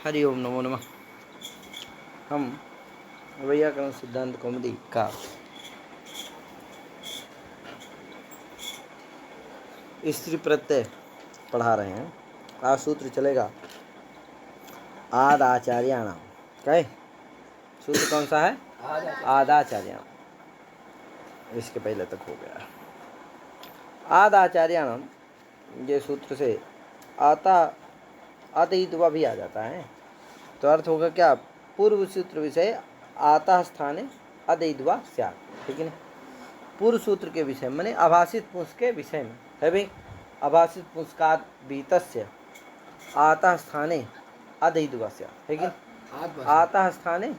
हरि ओम नमो नमः। हम वैयाकरण सिद्धांत कौमुदी का स्त्री प्रत्यय पढ़ा रहे हैं। आज सूत्र चलेगा आदाचार्याणाम। कहे सूत्र कौन सा है? आदाचार्याणाम। इसके पहले तक हो गया। आदाचार्याणाम ये सूत्र से आता आदित्वा भी आ जाता है, तो अर्थ होगा क्या? पूर्व सूत्र विषय आता स्थाने अदित्वा स्यात्, ठीक है ना? पूर्व सूत्र के विषय माने आभासित पुंस के विषय में है भाई। आभासित पुंस्कात् बीतस्य आता स्थाने अदित्वा स्यात्, है कि आता स्थाने,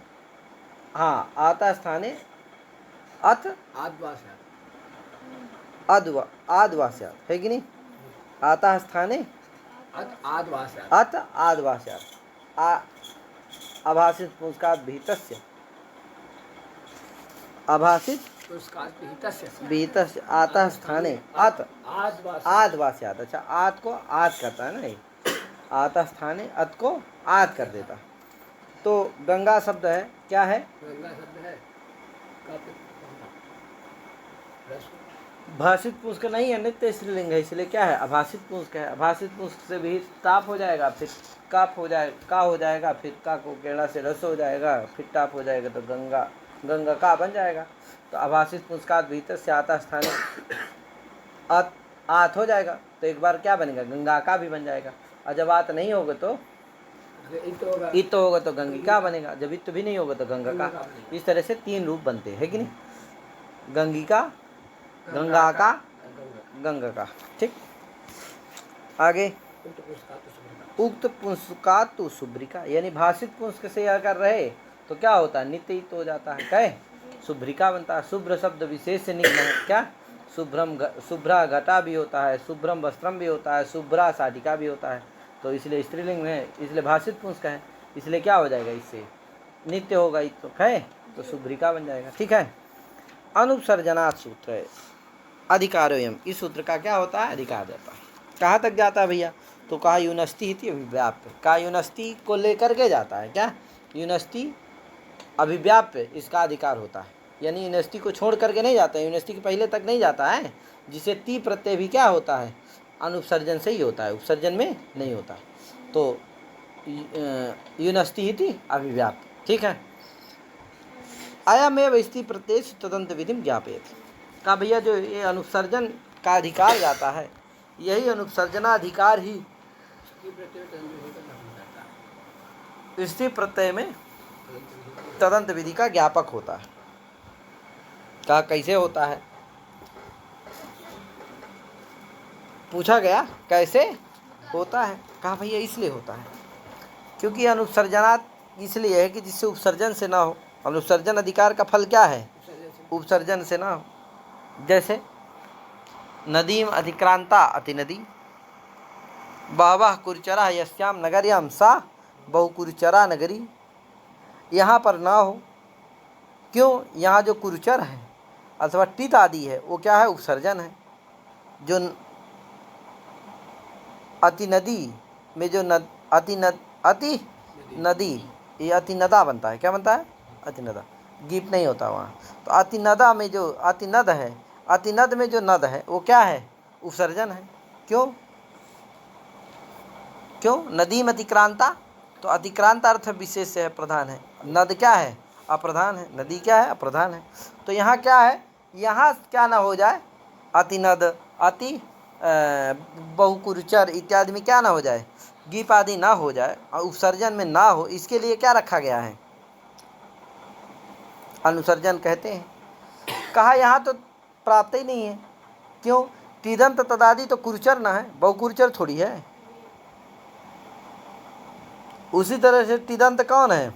हाँ आता स्थाने अथ आद्वा स्यात्, है कि नहीं? आता स्थाने अत आद्वा स्यात्। आभासित पुंस्कात् भीतस्य, आभासित भीतस्य आता स्थाने अत आद्वा स्यात्। अच्छा, आत को आद करता है ना, आता स्थाने अत को आद कर देता। तो गंगा शब्द है, क्या है? गंगा शब्द है भाषित पुंस का नहीं है, नित्य स्त्रीलिंग है, इसलिए क्या है? अभाषित पुंस का है। अभाषित पुंस से भी ताप हो जाएगा, फिर काप हो जाएगा, का हो जाएगा, फिर का को केड़ा से रस हो जाएगा, फिर टाप हो जाएगा, तो गंगा गंगा का बन जाएगा। तो अभाषित पुंस्कात् भीतर से आता स्थाने आत हो जाएगा, तो एक बार क्या बनेगा? गंगा का भी बन जाएगा। और जब आत नहीं होगा तो इत होगा, तो गंगिका बनेगा। जब इत भी नहीं होगा तो गंगा का। इस तरह से तीन रूप बनते हैं, कि नहीं? गंगिका, गंगा का, गंगा का। ठीक, आगे उक्त पुंस्कात् शुभ्रिका, यानी भाषित पुंस से यह कर रहे तो क्या होता है? नित्य हो जाता है। कहे शुभ्रिका बनता है। शुभ्र शब्द विशेष से निकला है, क्या? शुभ्रम, शुभ्रा घटा भी होता है, शुभ्रम वस्त्रम भी होता है, शुभ्रा साटिका भी होता है। तो इसलिए स्त्रीलिंग है, इसलिए भाषित पुंस का है, इसलिए क्या हो जाएगा? इससे नित्य होगा, तो कहे तो शुभ्रिका बन जाएगा। ठीक है। अनुपसर्जनात् सूत्र है अधिकारोयम। इस सूत्र का क्या होता है? अधिकार देता है। कहाँ तक जाता है भैया? तो कहा यूनस्ति इति अभिव्याप्य। कहा यूनस्ति को लेकर के जाता है, क्या? यूनस्ति अभिव्याप्य इसका अधिकार होता है, यानी यूनिवर्सिटी को छोड़ करके नहीं जाता है, यूनिवर्सिटी के पहले तक नहीं जाता है। जिसे ती प्रत्यय भी क्या होता है? अनुपसर्जन से ही होता है, उपसर्जन में नहीं होता। तो यूनिवर्सिटी ही अभिव्याप्य। ठीक है। अयमेव स्त्री प्रत्यय तदंत विधि ज्ञापयति। कहा भैया जो ये अनुपसर्जन का अधिकार जाता है, यही अनुपसर्जनाधिकार ही स्त्री प्रत्यय में तदंत विधि का ज्ञापक होता है। कहा कैसे होता है? पूछा गया कैसे होता है? कहा भैया इसलिए होता है क्योंकि अनुपसर्जनात् इसलिए है कि जिससे उपसर्जन से ना हो। अनुपसर्जन अधिकार का फल क्या है? उपसर्जन से ना हो। जैसे नदीम अधिक्रांता अति नदी, बहवः कुरचरा यस्याम नगर्याम सा बहुकुरचरा नगरी। यहाँ पर ना हो, क्यों? यहाँ जो कुरचर है अथवा टित आदि है वो क्या है? उपसर्जन है। जो अति नदी में जो अति नदी, ये अति नदा बनता है। क्या बनता है? अति नदा। गीप नहीं होता वहाँ। तो अति नदा में जो अति नद है, अति नद में जो नद है वो क्या है? उपसर्जन है। क्यों? नदीम अतिक्रांता, तो अतिक्रांत अर्थ विशेष है, प्रधान है। नद क्या है? अप्रधान है। नदी क्या है? अप्रधान है। तो यहाँ क्या है? यहाँ क्या ना हो जाए? अति नद, अति बहुकुरचर इत्यादि में क्या ना हो जाए? गीप आदि ना हो जाए और उपसर्जन में ना हो, इसके लिए क्या रखा गया है? अनुसर्जन कहते हैं। कहा यहाँ तो प्राप्त ही नहीं है। क्यों? तिदंत तदादि तो कुरचर ना है, बहुकुरचर थोड़ी है। उसी तरह से तिदंत कौन है?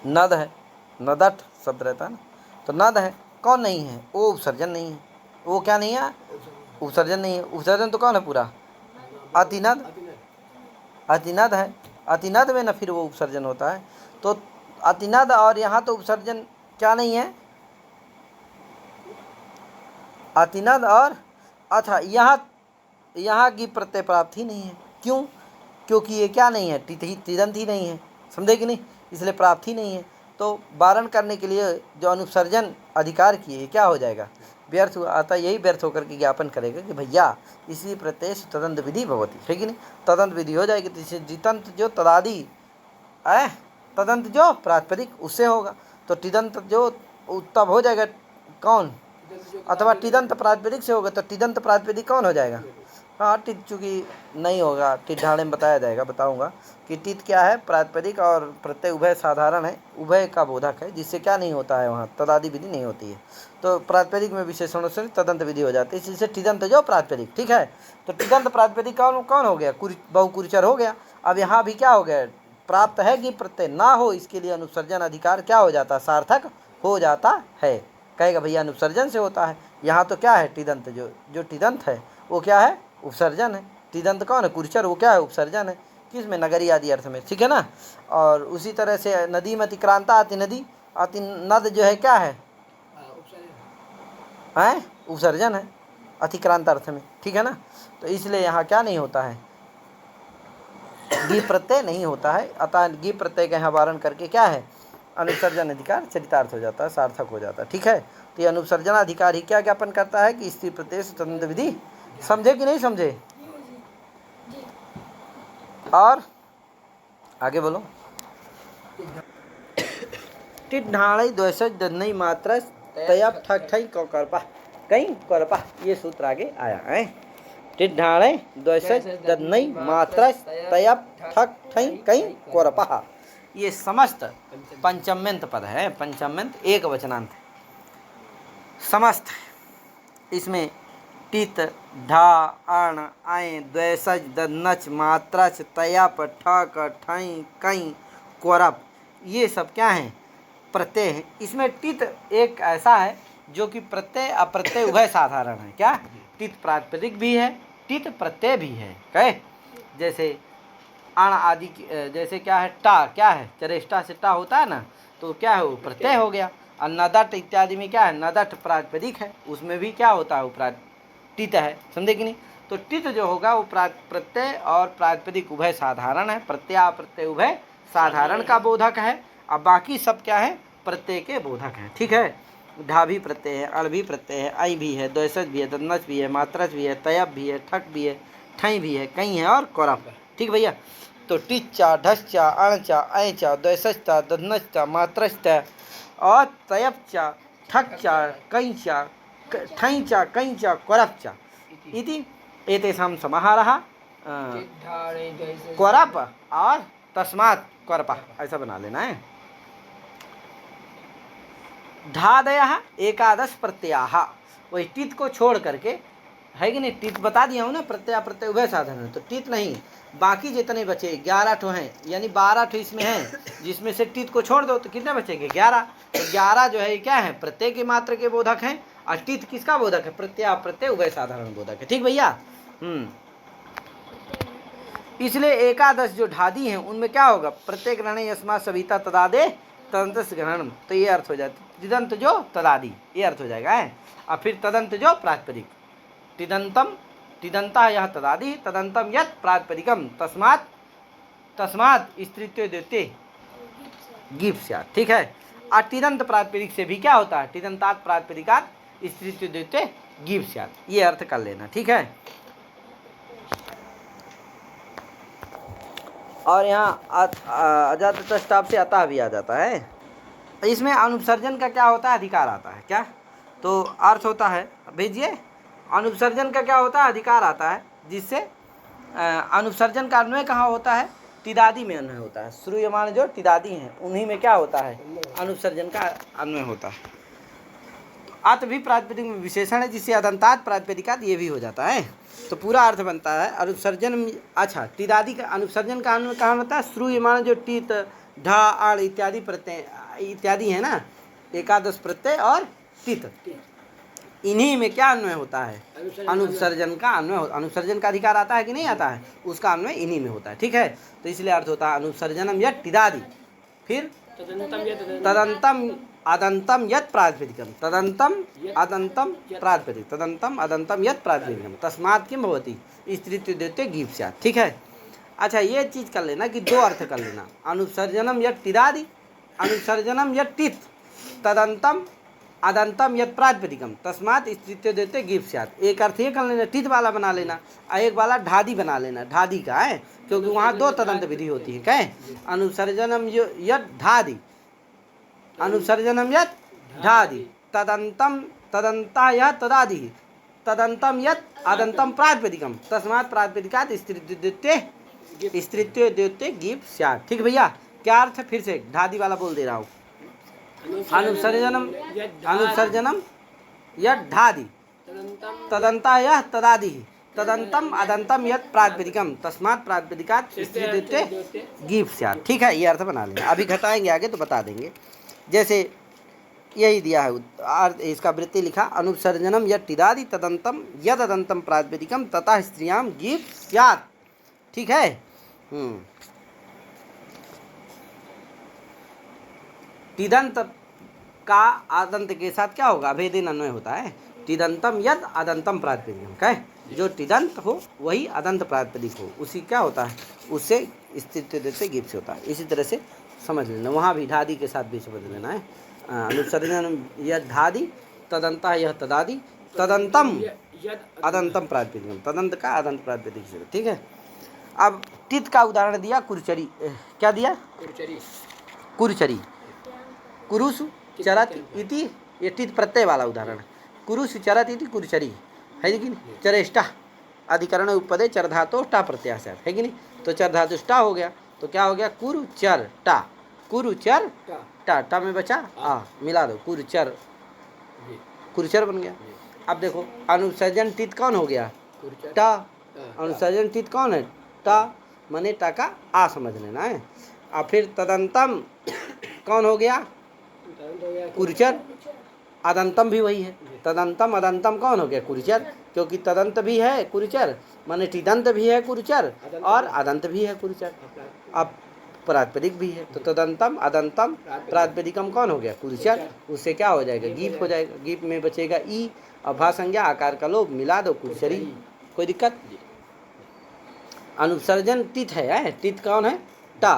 नद है। नदट शब्द रहता है ना, तो नद है। कौन नहीं है? वो उपसर्जन नहीं है। वो क्या नहीं है? उपसर्जन नहीं है। उपसर्जन तो कौन है? पूरा अतिनद। अतिनद है। अतिनद में न फिर वो उपसर्जन होता है। तो अतिनद और यहाँ तो उपसर्जन क्या नहीं है? अतिनद और अच्छा यहाँ की प्रत्यय प्राप्त ही नहीं है। क्यों? क्योंकि ये क्या नहीं है, तिदंत ही नहीं है, समझे कि नहीं, इसलिए प्राप्त ही नहीं है। तो वारण करने के लिए जो अनुसर्जन अधिकार किए क्या हो जाएगा, व्यर्थ आता, यही व्यर्थ होकर के ज्ञापन करेगा कि भैया इसी प्रत्यय तदंत विधि भवती, है कि नहीं, तदंत विधि हो जाएगी। तो जितंत जो तदादि तदंत जो प्रातिपदिक उससे होगा, तो तिदंत जो तब हो जाएगा कौन, अथवा तिदंत प्रातिपदिक से होगा, तो तिदंत प्रातिपदिक कौन हो जाएगा। हाँ, टित चूँकि नहीं होगा, टित ढाणे में बताया जाएगा, बताऊंगा कि टित क्या है, प्रातिपदिक और प्रत्यय उभय साधारण है, उभय का बोधक है, जिससे क्या नहीं होता है, वहाँ तदादि विधि नहीं होती है। तो प्रातिपदिक में विशेषणों से तदंत विधि हो जाती है, इसलिए तिदंत जो प्रातिपदिक, ठीक है। तो तिदंत प्रातिपदिक कौन कौन हो गया, बहुकुरिचर हो गया। अब यहाँ भी क्या हो गया, प्राप्त है कि प्रत्यय ना हो, इसके लिए अनुसर्जन अधिकार क्या हो जाता है, सार्थक हो जाता है। कहेगा भैया अनुसर्जन से होता है, यहाँ तो क्या है, तिदंत जो तिदंत है वो क्या है, उपसर्जन है। तिदंत कौन है, कुर्चर, वो क्या है, उपसर्जन है, किसमें, नगरी आदि अर्थ में, ठीक है ना। और उसी तरह से नदी में अतिक्रांता आती, नदी आती, नद जो है क्या है, उपसर्जन है अतिक्रांत अर्थ में, ठीक है ना। तो इसलिए यहाँ क्या नहीं होता है, गी प्रत्यय नहीं होता है, अतः गी प्रत्यय का यहाँ वारण करके क्या है, अनुसर्जन अधिकार चरितार्थ हो जाता है, सार्थक हो जाता है, ठीक है। तो ये अनुसर्जन अधिकार ही क्या ज्ञापन करता है कि स्त्री प्रत्यय स्वतंत्र विधि, समझे कि नहीं समझे। और आगे बोलो, टिट ढाणई द्वैसज दधनई मात्रा तयप ठक ठई करपा कहीं करपा, ये सूत्र आगे आया है। टिट ढाणई द्वैसज दधनई मात्रा तयप ठक ठई कहीं करपा, ये समस्त पंचम्यंत पद है, पंचम्यंत एक वचनांत समस्त, इसमें टित ढा अण आय द्वैसज दनच मात्रच तयप ठक ठई कई कोरप, ये सब क्या है, प्रत्यय है। इसमें टित एक ऐसा है जो कि प्रत्यय अप्रत्यय उभय साधारण है, क्या, टित प्रातिपदिक भी है, टित प्रत्यय भी है, कहे जैसे अण आदि, जैसे क्या है, टा क्या है, चरेष्टा से टा होता है ना, तो क्या है, वो प्रत्यय हो गया। और नदट इत्यादि में क्या है, नदट प्रातिपदिक है, उसमें भी क्या होता है, वो टित है, समझे कि नहीं। तो टित जो होगा वो प्रत्यय और प्रातिपदिक उभय साधारण है, प्रत्यय प्रत्यय उभय साधारण का बोधक है, और बाकी सब क्या है, प्रत्यय के बोधक है, ठीक है। ढा भी प्रत्यय है, अड़ भी प्रत्यय है, आई भी है, द्वैसज भी है, दन्नच भी है, मात्रच भी है, तयप भी है, ठक भी है, ठई भी है, कई है और कोरप, ठीक भैया। तो टिच्चा ढस्चा अणचा ऐचा द्वैसचता दधनचता मात्रचता और तयपचा ठक्चा कैचा ठैचा कैचा कोरपचा इति एतेषां समाहारः कोरप और तस्मात् कोरपः, ऐसा बना लेना है। ढादयः एकादश प्रत्ययाः, वही टित को छोड़ करके, है कि नहीं, टित बता दिया हूँ ना, प्रत्यय प्रत्यय उभय साधारण, तो टित नहीं, बाकी जितने बचे 11 ठो हैं, यानी 12 ठो इसमें हैं, जिसमें से टित को छोड़ दो तो कितने बचेंगे, 11। तो 11 जो है क्या है, प्रत्यय के मात्र के बोधक हैं, और टित किसका बोधक है, प्रत्यय प्रत्यय उभय साधारण बोधक है, ठीक भैया। इसलिए एकादश जो ढादी हैं उनमें क्या होगा, प्रत्येक ग्रहण यस्मा सविता तदादे तदंत ग्रहण, तो ये अर्थ हो जाता है, तिदंत जो तदादि, ये अर्थ हो जाएगा है। और फिर तदंत जो प्रातिपदिक, तिदंतम तिदंता यह तदादि, तदंतम यत् प्रातिपदिकम, तस्मात् तस्मात् स्त्रीत्व देते गिफ स्यात्, ठीक है। और तिदंत प्रातिपदिक से भी क्या होता है, तिदंतात प्रातिपदिकात् स्त्रीत्व देते गिफ स्यात्, ये अर्थ कर लेना, ठीक है। और यहाँ अजात तस्ताप से अतः भी आ जाता है। इसमें अनुपसर्जन का क्या होता है, अधिकार आता है, क्या, तो अर्थ होता है, भेजिए, अनुपसर्जन का क्या होता है, अधिकार आता है, जिससे अनुपसर्जन का अन्वय कहाँ होता है, तिदादि में अन्वय होता है, श्रूयमाण जो तिदादि हैं उन्हीं में क्या होता है, अनुपसर्जन का अन्वय होता है। अत भी प्रातिपदिक में विशेषण है, जिससे अदंतात प्रातिपदिकात ये भी हो जाता है, तो पूरा अर्थ बनता है अनुपसर्जन। अच्छा, तिदादि का अनुपसर्जन का अन्वय कहाँ होता है, श्रूयमाण जो टित ढा आड़ इत्यादि प्रत्यय इत्यादि है ना, एकादश प्रत्यय और तित, इन्हीं में क्या अन्वय होता है, अनुपसर्जन का अन्वय, अनुपसर्जन का अधिकार आता है कि नहीं आता है, उसका अन्वय इन्हीं में होता है, ठीक है। तो इसलिए अर्थ होता है अनुपसर्जनम यत् तिदादि, फिर तदंतम अदंतम यत् प्रातिपदिकम, तदंतम अदंतम प्रातिपदिक, तदंतम अदंतम यत् प्रातिपदिकम, तस्मात् किम भवति स्त्रीत्व देते गीप स्यात्, ठीक है। अच्छा ये चीज कर लेना कि दो अर्थ कर लेना, अनुसर्जनम यत् टिदादि, अनुसर्जनम यत् टित, तदंतम अदंतम यत् प्रातिपदिकम तस्मात् स्त्रीत्व देते गीप स्यात्। एक अर्थ ये कर लेना, टित वाला बना लेना, और एक वाला ढादी बना लेना, ढादी का है क्योंकि वहाँ दो तदंत विधि होती है। क्या है? अनुसर्जनम यत् ढादी, अनुसर्जनम यत् ढादी, तदंतम तदंता यत् तदादि, तदंतम यत् अदंतम प्रातिपदिकम तस्मात् प्रातिपदिकात् स्त्रीत्व देते गीप स्यात्। ठीक भैया, क्या अर्थ है? फिर से ढादी वाला बोल दे रहा हूँ। अनुसर्जनम अनुसर्जनम यत् ढादी, तदंता यः तदादि, तदंतम अदंतम यत् प्रातिपदिकम तस्मात् प्रातिपदिकात् स्त्रीत्व गीप स्यात्। ठीक है, ये अर्थ बना लेना। अभी घटाएंगे आगे तो बता देंगे। जैसे यही दिया है इसका वृत्ति लिखा, अनुसर्जनम यत् टिदादि तदंतम यद अदंतम प्रातिपदिकम तथा स्त्रियाम गीप स्यात्। ठीक है। तिदंत का आदंत के साथ क्या होगा? अभेदेन अन्वय होता है। तिदंतम यद अदंतम प्रातिपदिकम, क्या है? जो तिदंत हो वही अदंत प्रातिपदिक हो, उसी क्या होता है? उससे स्त्रीत्व देते गीप से होता है। इसी तरह से समझ लेना, वहाँ भी ढादी के साथ भी समझ लेना है। अनुसर्जन यद ढादी, तदंता यह तदादि, तदंतम अदंतम प्रातिपदिकम, तदंत का अदंत प्रातिपदिक से। ठीक है। अब टित का उदाहरण दिया, कुरचरी। क्या दिया? कुरचरी। कुरुसु चरत इति, ये टित प्रत्यय वाला उदाहरण। कुरुसु चरत इति कुरचरी, है कि नहीं? चरेष्टा अधिकरण उपपदे चर धातु टा प्रत्याशय, है कि नहीं? तो चर धातु टा हो गया, तो क्या हो गया? कुरुचर टा, कुरुचर टा, टा में बचा आ, मिला दो, कुरुचर, कुरुचर बन गया। अब देखो अनुसर्जन टित कौन हो गया? टा। अनुसर्जन टित कौन है? टा, माने टा का आ समझ लेना है। और फिर तदंतम कौन हो गया? कुरचर। अदंतम भी वही है, तदंतम अदंतम कौन हो गया? कुरचर, क्योंकि तदंत भी है कुरचर, माने टिदंत भी है कुरचर और अदंत भी है कुरचर। अब प्रातिपदिक भी है, तो तदंतम अदंतम प्रातिपदिकम कौन हो गया? कुरचर। उससे क्या हो जाएगा? गीप हो जाएगा। गीप में बचेगा ई, अभा संज्ञा आकार का लोप, मिला दो कुरचरी। कोई दिक्कत? अनुसर्जन टित है, टित कौन है? टा।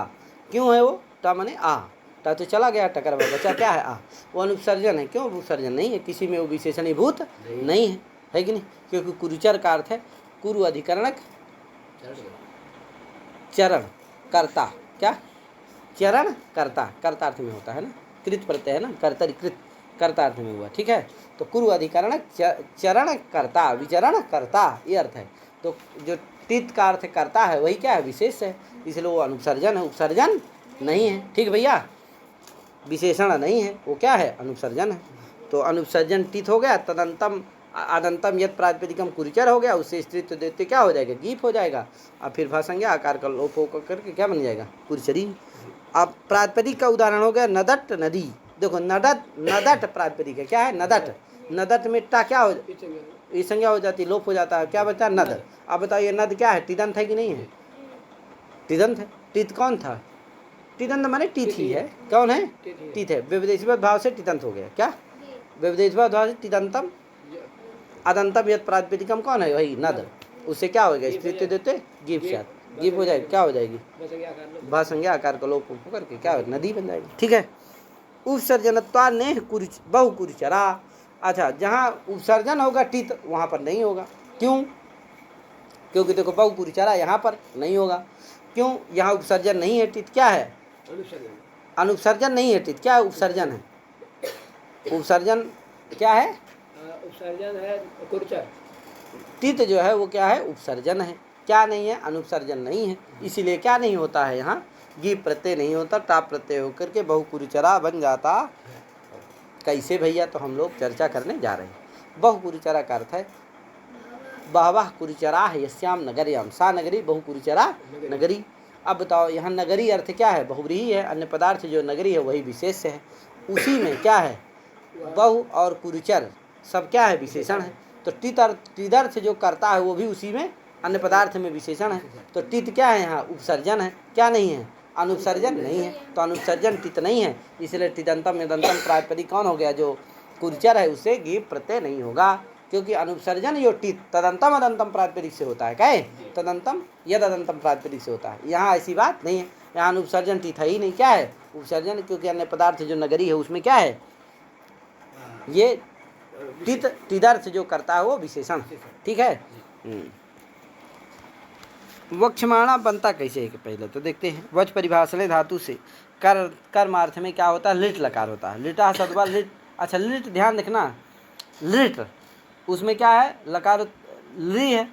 क्यों है वो? टा माने आ, टा तो चला गया, टकर बचा क्या है? आ। वो अनुसर्जन है। क्यों? उपसर्जन नहीं है, किसी में वो विशेषणीभूत नहीं है कि नहीं? क्योंकि कुरुचर का अर्थ है कुरु अधिकरणक चरण कर्ता। क्या? चरण कर्ता, कर्ता अर्थ में होता है ना, कृत प्रत्यय है ना, कर्तरी कृत, कर्ता अर्थ में हुआ। ठीक है। तो कुरु अधिकरणक चरण कर्ता, विचरण कर्ता, ये अर्थ है। तो जो टित का अर्थ करता है वही क्या है? विशेष है, इसलिए वो अनुसर्जन है, उपसर्जन नहीं है। ठीक भैया, विशेषण नहीं है, वो क्या है? अनुसर्जन है। तो अनुसर्जन टित हो गया, तदंतम अदंतम यद प्रातिपदिकम कुरचर हो गया, उससे स्त्रीत्व देते क्या हो जाएगा? गीप हो जाएगा। अब फिर भाषंज्ञा आकार का लोप होकर करके क्या बन जाएगा? कुरचरी। अब प्रातिपदिक का उदाहरण हो गया नदट नदी। देखो नदट, नदट प्रातिपदिक है। क्या है? नदट। नदट में टा क्या हो, ये संज्ञा हो जाती है, लोप हो जाता है, क्या बचा? नद। अब बताओ ये नद क्या है? तिदंत है कि नहीं है? तिदंत है। टित कौन था? तिदंत माने टित ही है। कौन है? टित है। विविधेशवत भाव से तिदंत हो गया। क्या? विविधेशवत भाव से तिदंतम अदंतम यद प्रातिपदिकम कौन है? वही नद। उससे क्या हो गया? स्त्रीत्व देते गीप स्यात्, गीप हो जाएगी। क्या हो जाएगी? भाषंज्ञा आकार का लोप होकर के क्या हो? नदी बन जाएगी। ठीक है। उपसर्जनत्वा ने बहु कुरचरा। अच्छा, जहाँ उपसर्जन होगा टित वहाँ पर नहीं होगा। क्यों? क्योंकि देखो बहु कुरचरा यहाँ पर नहीं होगा। क्यों? यहाँ उपसर्जन नहीं है, टित क्या है? अनुपसर्जन नहीं है, टित क्या है? उपसर्जन है। उपसर्जन क्या है? उपसर्जन है कुरचर। टित जो है वो क्या है? उपसर्जन है। क्या नहीं है? अनुपसर्जन नहीं है। इसीलिए क्या नहीं होता है? यहाँ गीप प्रत्यय नहीं होता, टाप प्रत्यय होकर के बहु कुरचरा बन जाता। कैसे भैया? तो हम लोग चर्चा करने जा रहे हैं। बहु कुरचरा का अर्थ है बहवह कुरचरा यस्याम नगर्याम, सा नगरी बहु कुरचरा नगरी। अब बताओ यहाँ नगरी अर्थ क्या है? बहुव्रीहि है। अन्य पदार्थ जो नगरी है वही विशेष है। उसी में क्या है? बहु और कुरचर सब क्या है? विशेषण है। तो टिदर्थ जो करता है वो भी उसी में अन्य पदार्थ में विशेषण है। तो टित क्या है? यहाँ उपसर्जन है। क्या नहीं है? अनुपसर्जन नहीं है। तो अनुपसर्जन टित नहीं है, इसलिए टिदंतम यदंतम प्रातिपदिक कौन हो गया? जो कुरचर है उससे गीप प्रत्यय नहीं होगा। क्योंकि अनुपसर्जन यो टित तदंतम अदंतम प्रातिपदिक से होता है, कहे तदंतम यद अदंतम प्रातिपदिक से होता है। यहाँ ऐसी बात नहीं है, यहाँ अनुपसर्जन टित है ही नहीं। क्या है उपसर्जन? क्योंकि अन्य पदार्थ जो नगरी है उसमें क्या है, ये टित टिदर्थ जो करता है वो विशेषण, ठीक है। वक्षमाणा बनता कैसे है पहले तो देखते हैं। वच परिभाषणे धातु से कर कर्मार्थ में क्या होता है, लिट लकार होता है। लिटा सदवा लिट, अच्छा लिट ध्यान रखना, लिट उसमें क्या है, लकार ली है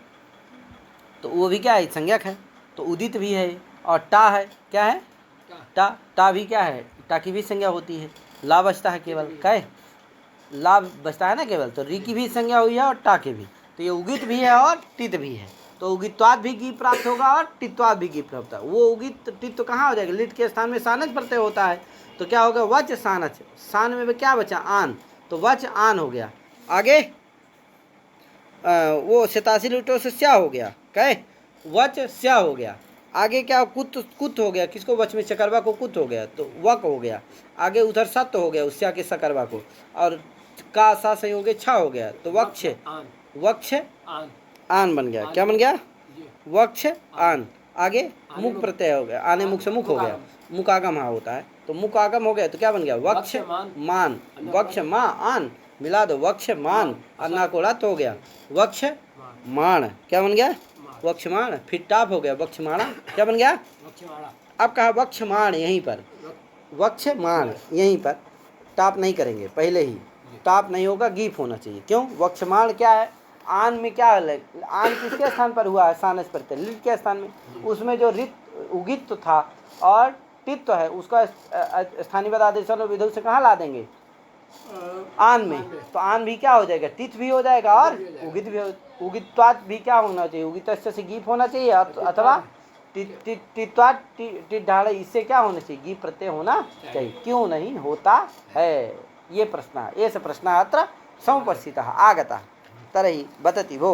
तो वो भी क्या है, संज्ञक है, तो उदित भी है। और टा है, क्या है, टा, टा भी क्या है, टा की भी संज्ञा होती है। ला बचता है केवल, क्या है, ला बचता है ना केवल, तो री की भी संज्ञा हुई है और टा की भी, तो ये उगित भी है और टित भी है। तो उगित्वाद भी गी प्राप्त होगा और टित्वाद भी गी प्राप्त होगा। वो उगित टित तो कहाँ हो जाएगा, लिट के स्थान में सानच प्रत्यय होता है, तो क्या होगा, वच सानच, सान में क्या बचा, आन, तो वच आन हो गया। आगे वो शतासी लुटो से स्या हो गया, कहे वच स्या हो गया। आगे क्या, कुत कुत हो गया, किसको, वच में शकरवा को कुत हो गया तो वक हो गया। आगे उधर सत्य हो गया उस्या के सकरवा को, और का सा सही हो गया, छा हो गया, तो वक्ष वक्ष आन बन गया। क्या बन गया, वक्ष आन। आगे मुख प्रत्यय हो गया, आने मुख से मुख हो गया, मुख आगम हाँ होता है, तो मुख आगम हो गया तो क्या बन गया, वक्ष मान, वक्ष माँ आन मिला दो, वक्ष मान, अन्ना को रत हो गया, वक्ष मान, क्या बन गया, वक्षमाण। फिर टाप हो गया, वक्षमाणा, क्या बन गया, अब कहा वक्षमाण, यहीं पर वक्षमाण, यहीं पर टाप नहीं करेंगे, पहले ही टाप नहीं होगा, गीप होना चाहिए। क्यों, वक्षमाण क्या है, आन में क्या है, आन किसके स्थान पर हुआ है, सानस पर, लिट के स्थान में, उसमें जो रित उगित था और टित है उसका स्थानीय आदेश और विधु से कहाँ ला देंगे, आन में, तो आन भी क्या हो जाएगा, टित भी हो जाएगा और उगित भी हो, उगित्वात भी क्या होना चाहिए, उगित से गीप होना चाहिए, अथवा टित्वात टिट ढाड़े, इससे क्या होना चाहिए, गीप प्रत्यय होना चाहिए। क्यों नहीं होता है, ये प्रश्न, ऐसे प्रश्न अत्र समुपस्थितः आगतः तरही बतति वो,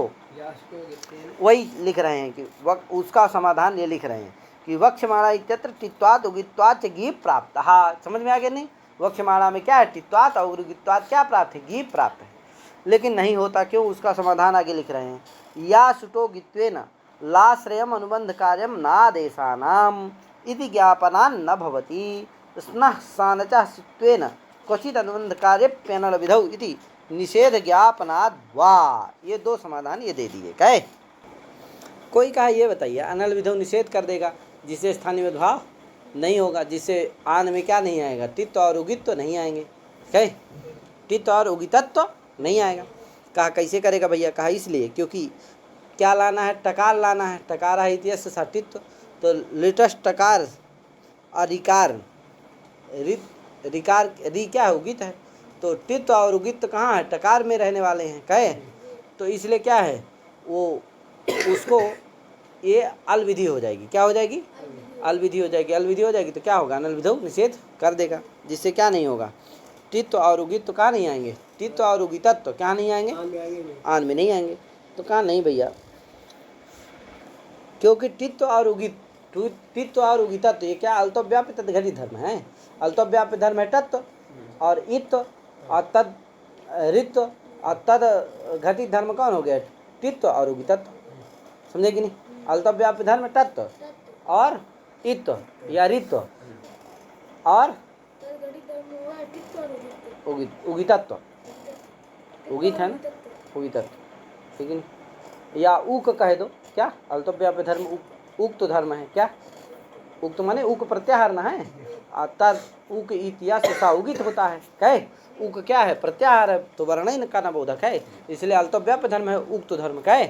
वही लिख रहे हैं कि उसका समाधान ये लिख रहे हैं कि वक्षमाणा इत्यत्र टित्वात उगित्वात च गीप प्राप्त। हाँ समझ में आ गया नहीं, वक्षमाणा में क्या है, टित्वात और उगित्वात क्या प्राप्त है, गीप प्राप्त है, लेकिन नहीं होता क्यों, उसका समाधान आगे लिख रहे हैं। या सुटो गित्वेन लाश्रयम अनुबंध कार्यम नादेशानाम इति ज्ञापनान् न भवति स्नः सानचः सित्वेन क्वचित् अनुबंध कार्यप्यनल विधौ इति निषेध ज्ञापनाद् वा। ये दो समाधान ये दे दिए। कहे कोई कहा ये बताइए, अनल विधौ निषेध कर देगा जिससे स्थानीय भाव नहीं होगा, जिससे आन में क्या नहीं आएगा, टित्व और उगित तो नहीं आएंगे, कहे टित्व और उगितत्व तो नहीं आएगा। कहा कैसे करेगा भैया, कहा इसलिए क्योंकि क्या लाना है, टकार लाना है, टकार है इतिहास साटित्व, तो लिटस टकार और रिकार, रिकार री क्या है, उगित है, तो टित्व और उगित कहाँ है, टकार में रहने वाले हैं, कहे तो इसलिए क्या है वो उसको ये अल विधि हो जाएगी, क्या हो जाएगी, अल विधि हो जाएगी, अल विधि हो जाएगी तो क्या होगा, अनल विधौ निषेध कर देगा, जिससे क्या नहीं होगा, टित्व और उगित तो कहाँ नहीं आएंगे, टित्व और उगितत्व तो क्या नहीं आएंगे, आन में नहीं आएंगे, तो कहाँ नहीं भैया, क्योंकि टित्व और उगित, टित्व और उगितत्व ये क्या अल्तव्याप्य तदघटित धर्म है, अल्तव्याप्य धर्म है तत्व, और इत्व और तद ऋत्व और तद घटित धर्म कौन हो गया, टित्व और उगितत्व, समझे कि नहीं, अल्तव्याप्य धर्म तत्व और इत्व या ऋत्व और उगितत्व, उगित है ना, उगितत्व, ठीक है, या उक कह दो, क्या अल्तव्याप्य धर्म उक्त धर्म है, क्या उक्त माने उक प्रत्याहार ना है, तद उक इतिहास सा उगित होता है, कहे उक क्या है, प्रत्याहार है, तो वर्णन का न बोधक है, इसलिए अल्तव्याप्य धर्म है उक्त धर्म, कहे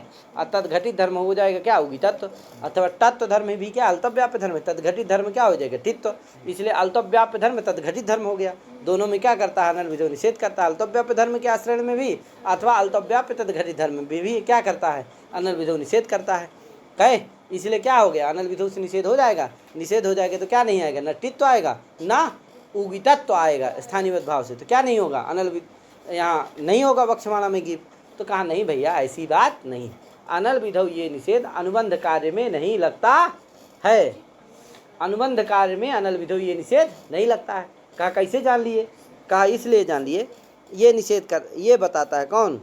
तद घटित धर्म हो जाएगा क्या, उगितत्व, अथवा तत्व धर्म भी क्या अल्तव्याप्य धर्म है, तद घटित धर्म क्या हो जाएगा, टित्व, इसलिए अल्तव्याप्य धर्म तद घटित धर्म हो गया, दोनों में क्या करता है, अनल विधौ निषेध करता है, अल्तव्याप्य धर्म के आश्रय में भी अथवा अल्तव्याप्य तद घटित धर्म में भी क्या करता है, अनल विधौ निषेध करता है, कहे इसलिए क्या हो गया, अनल विधौ से निषेध हो जाएगा, निषेध हो जाएगा तो क्या नहीं आएगा, न टित्व आएगा ना उगितत्व आएगा स्थानीय भाव से, तो क्या नहीं होगा, अनल यहाँ नहीं होगा वक्षमाणा में गीप, तो कहा नहीं भैया ऐसी बात नहीं, अनल विधौ ये निषेध अनुबंध कार्य में नहीं लगता है, अनुबंध कार्य में अनल विधौ ये निषेध नहीं लगता है। कहा कैसे जान लिए, कहा इसलिए जान लिए, ये निषेध कर ये बताता है कौन,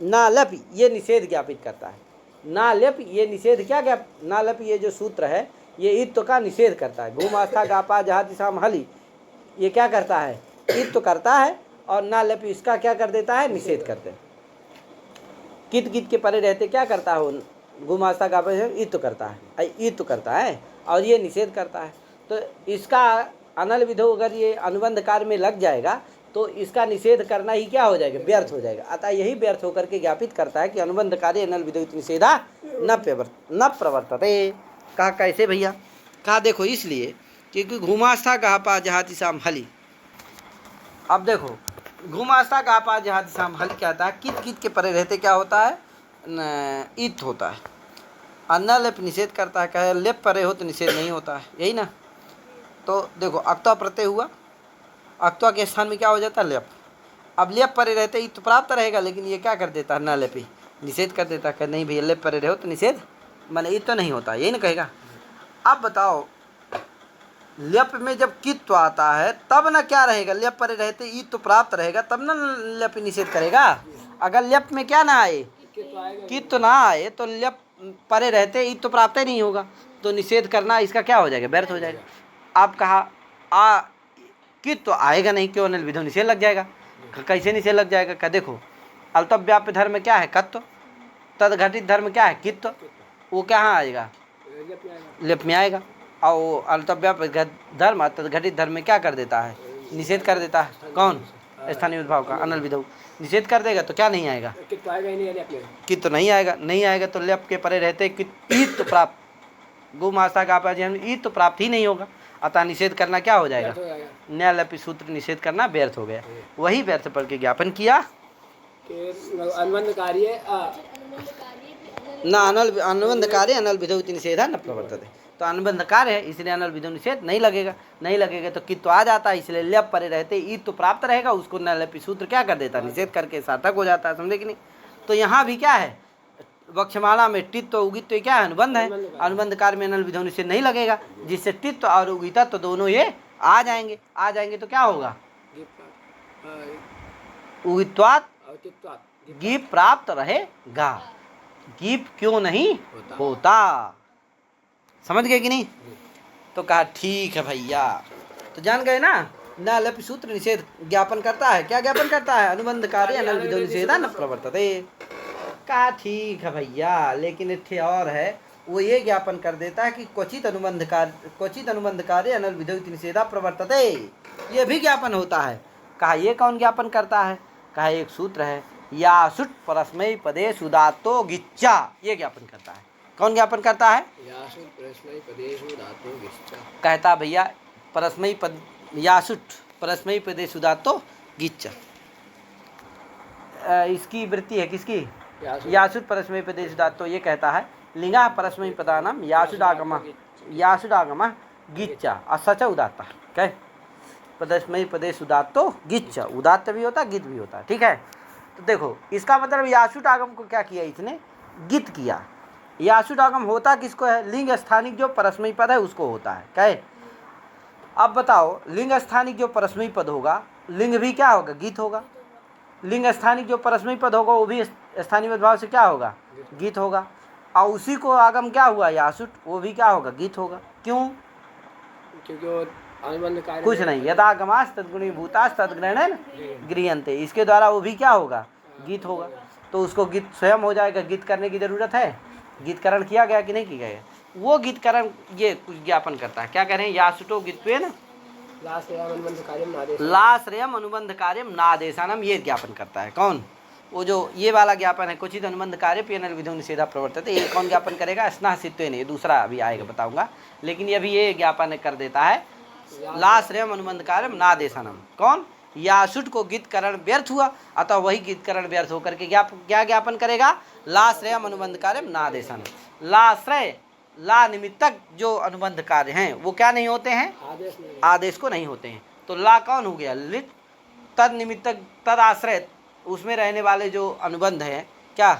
ना लप ये निषेध ज्ञापित करता है। ना लप ये निषेध क्या ज्ञाप ना लप ये जो सूत्र है ये इत्व का निषेध करता है। घूम आस्था गापा जहाति साम हली ये क्या करता है, इत्व करता है, और ना लप इसका क्या कर देता है, निषेध करते हैं। कित कित के परे रहते क्या करता है वो, घूम आस्था गापा इत्व करता है, इत्व करता है और ये निषेध करता है। तो इसका अनल विधो अगर ये अनुबंध कार्य में लग जाएगा तो इसका निषेध करना ही क्या हो जाएगा, व्यर्थ हो जाएगा। अतः यही व्यर्थ होकर के ज्ञापित करता है कि अनुबंध कार्य अनल विधो निषेधा न प्रवर्तते। कहा कैसे भैया, कहा देखो इसलिए क्योंकि घुमास्था गापा जहाति साम हली। अब देखो घुमास्था गापा जहाति साम हली क्या होता है, कित कित के परे रहते क्या होता है, इत होता है। अन्ना लेप निषेध करता है, कहे लेप परे हो तो निषेध नहीं होता है, यही ना। तो देखो अक्ता प्रत्यय हुआ, अक्ता के स्थान में क्या हो जाता है, लेप। अब लेप परे रहते इत प्राप्त रहेगा, लेकिन ये क्या कर देता है, ना लेपी निषेध कर देता है, नहीं भैया लेप परे रहो तो निषेध माने इत तो नहीं होता, यही ना कहेगा। अब बताओ लेप में जब कित्व आता है तब ना क्या रहेगा, लेप परे रहते इत तो प्राप्त रहेगा, तब ना लेप निषेध करेगा। अगर लेप में क्या ना आए, कित्व ना आए, तो लेप परे रहते इत तो प्राप्त ही नहीं होगा, तो निषेध करना इसका क्या हो जाएगा, व्यर्थ हो जाएगा। आप कहा आ कित्व आएगा नहीं, क्यों अनिल विधो निषेध लग जाएगा। कैसे निषेध लग जाएगा, क्या देखो अल्तव्याप्य धर्म क्या है, कत्व, तदघटित धर्म क्या है, कित्व, वो कहाँ आएगा, लेप में आएगा। और अल्तव्याप्य धर्म तदघटित धर्म में क्या कर देता है, निषेध कर देता है। कौन, स्थानीय उद्भाव का अनल विधौ निषेध कर देगा तो क्या नहीं आएगा, कित तो नहीं आएगा। नहीं आएगा तो लेप के परे रहते कित प्राप्त गुमास्ता का ईत तो प्राप्त ही नहीं होगा, अतः निषेध करना क्या हो जाएगा, न्यायलपी सूत्र निषेध करना व्यर्थ हो गया। वही व्यर्थ पढ़ के ज्ञापन किया अनुबंध कार्य ना अनुबंध कार्य अनल विधौ निषेधा न प्रवर्तते। तो अनुबंध कार्य है इसलिए अनल विधौ निषेध नहीं लगेगा, नहीं लगेगा तो कित्व आ जाता है, इसलिए लेप परे रहते ईद तो प्राप्त रहेगा, उसको न्यायलपी सूत्र क्या कर देता है, निषेध करके सार्थक हो जाता है, समझे कि नहीं। तो यहाँ भी क्या है, वक्षमाला में टित्व उगित्व क्या है, अनुबंध है, अनुबंध कार्य में अनल विधौ निषेध नहीं लगेगा, जिससे टित्व और उगितत्व तो दोनों ये आ जाएंगे। आ जाएंगे तो क्या होगा, उगित्वात् गीप प्राप्त रहेगा, गीप क्यों नहीं होता, समझ गए कि नहीं। तो कहा ठीक है भैया, तो जान गए ना, न्यायलपी सूत्र निषेध ज्ञापन करता है, क्या ज्ञापन करता है, अनुबंध कार्य अनल विधौ निषेधा न प्रवर्तते। कहा ठीक है भैया, लेकिन इत्थे और है, वो ये ज्ञापन कर देता है कि क्वचित अनुबंध कार्य अनल विधौ निषेधा प्रवर्तते, ये भी ज्ञापन होता है। कहा ये कौन ज्ञापन करता है, कहा एक सूत्र है, यासुट परस्मै पदे सुदातो गिच्चा, ये ज्ञापन करता है। कौन ज्ञापन करता है, कहता भैया परस्मै पद यासुट परस्मै पदे सुदातो गिच्चा, इसकी वृत्ति है किसकी, यासुट परस्मै पदे सुदातो, ये कहता है लिंगा परस्मै पदानाम यासुडागम गिच्चा असच उदात्ता, कह परस्मै पदे सुदातो गिच्चा, उदात्त भी होता गित भी होता, ठीक है। तो देखो इसका मतलब यासुट आगम को क्या किया, इसने गित किया। यासुट आगम होता किसको है, लिंग स्थानिक जो परस्मयी पद है उसको होता है, कहे। अब बताओ लिंग स्थानिक जो परस्मयी पद होगा, लिंग भी क्या होगा, गीत होगा। लिंग स्थानिक जो परस्मयी पद होगा वो भी स्थानीय भाव से क्या होगा, गीत होगा। और उसी को आगम क्या हुआ, यासुट, वो भी क्या होगा, गीत होगा। क्यों, क्योंकि कुछ नहीं, यदागमास तद्गुणी भूतास तद्ग्रहण गृह्यन्ते, इसके द्वारा वो भी क्या होगा, गीत होगा। तो उसको गीत स्वयं हो जाएगा, गीत करने की जरूरत है, गीतकरण किया गया कि नहीं किया गया, वो गीतकरण ये कुछ ज्ञापन करता है। क्या कह रहे हैं, यासुटो गीत्वेन लाश्रयम अनुबंध कार्यम नादेशानम, ये ज्ञापन करता है। कौन, वो जो ये वाला ज्ञापन है, क्वचित अनुबंध कार्य पीएनएल विधौ निषेधा प्रवर्तते, ये कौन ज्ञापन करेगा, स्नासित्वेन, ये दूसरा अभी आएगा बताऊंगा, लेकिन ये भी ये ज्ञापन कर देता है लाश्रयम अनुबंध कार्यम नादेशानम। कौन, यासुट को गीतकरण व्यर्थ हुआ, अतः वही गीतकरण व्यर्थ होकर के क्या ज्ञापन करेगा, लाश्रयम अनुबंध कार्यम नादेशानम। लाश्रय ला निमित्तक जो अनुबंध कार्य हैं वो क्या नहीं होते हैं, आदेश को नहीं होते हैं। तो ला कौन हो गया, लिट, तद निमित्तक तद आश्रय, उसमें रहने वाले जो अनुबंध हैं क्या,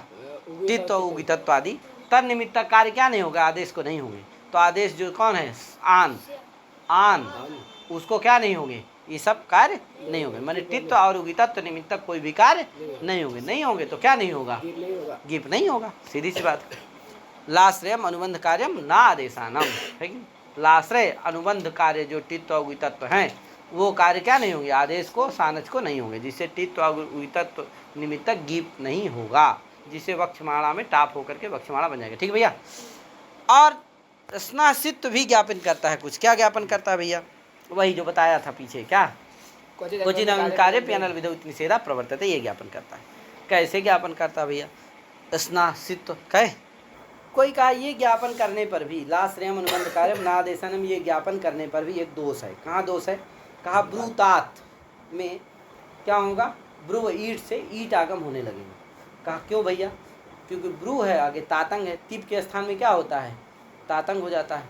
टित्व उगितत्व आदि, तद निमित्तक कार्य क्या नहीं होगा, आदेश को नहीं होंगे। तो आदेश जो कौन है, आन, उसको क्या नहीं होंगे, ये सब कार्य नहीं होंगे। माने टित्व और उगितत्व निमित्तक कोई भी कार्य नहीं होंगे। नहीं होंगे तो क्या नहीं होगा? गीप नहीं होगा। गीप नहीं होगा, सीधी सी बात। लाश्रयम अनुबंध कार्यम ना आदेशानम, है कि लाश्रय अनुबंध कार्य जो टित्व और उगितत्व हैं वो कार्य क्या नहीं होंगे? आदेश को सानच को नहीं होंगे, जिससे टित्व और उगितत्व निमित्तक गीप नहीं होगा, जिससे वक्षमाणा में टाप होकर के वक्षमाणा बन जाएगा। ठीक भैया। और स्नासित्व भी ज्ञापन करता है कुछ। क्या ज्ञापन करता है भैया? वही जो बताया था पीछे, क्या? क्वचिद कार्य प्यनल विधौ निषेधा प्रवर्तते, ये ज्ञापन करता है। कैसे ज्ञापन करता है भैया? स्नासित्व कहे कोई कहा ये ज्ञापन करने पर भी लाश्रयम अनुबंध कार्यम नादेशनम, ये ज्ञापन करने पर भी एक दोष है। कहाँ दोष है? कहा ब्रूतात में क्या होगा? ब्रू ईट से ईट आगम होने लगेगा। कहा क्यों भैया? क्योंकि ब्रू है आगे तातंग है, तिप के स्थान में क्या होता है? तातंग हो जाता है।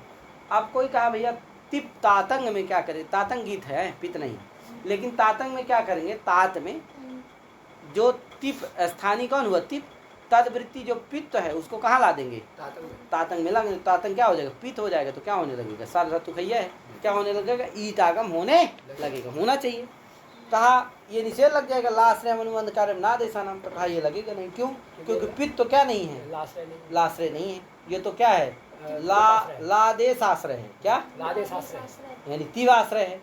अब कोई कहा भैया तिप तातंग में क्या करें? तातंग गीत है, पित नहीं, लेकिन तातंग में क्या करेंगे? तात में जो तिप स्थानीय कौन हुआ? तिप, तदवृत्ति जो पित्त है उसको कहाँ ला देंगे? तातंग में लाएंगे। तातंग क्या हो जाएगा? पित्त हो जाएगा। तो क्या होने लगेगा? सार धातु खैया है, क्या होने लगेगा? ईट आगम होने लगेगा। होना चाहिए। कहा ये निषेध लग जाएगा। लाश्रयम अनुबंध कार्यम नादेशानम, तो कहा ये लगेगा नहीं। क्यों? क्योंकि पित्त तो क्या नहीं है? लाश्रय नहीं है। ये तो क्या है? लादेश आश्रय है। क्या? लादेश आश्रय यानी तीवाश्रय है,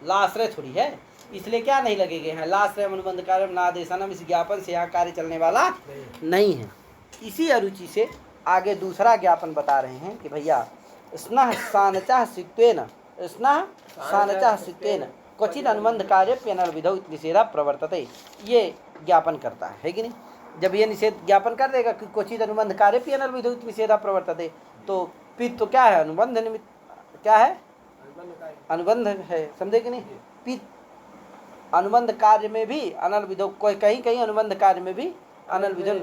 लाश्रय थोड़ी है। इसलिए क्या नहीं लगेगे हैं? लाश्रयम अनुबंध कार्यम नादेशानम, इस ज्ञापन से यहाँ कार्य चलने वाला नहीं है। इसी अरुचि से आगे दूसरा ज्ञापन बता रहे हैं कि भैया स्नः सानचः सित्वेन, स्नः सानचः सित्वेन क्वचित अनुबंध कार्य प्यनल विधौ निषेधा प्रवर्तते, ये ज्ञापन करता है कि नहीं? जब ये निषेध ज्ञापन कर देगा कि क्वचित अनुबंध कार्य प्यनल विधौ निषेधा प्रवर्तते, तो पित्त तो क्या है? अनुबंध निमित्त, क्या है? अनुबंध है, समझे कि नहीं? पित्त अनुबंध कार्य में भी अनल विधौ, कोई कहीं कहीं अनुबंध कार्य में भी अनल विधौ,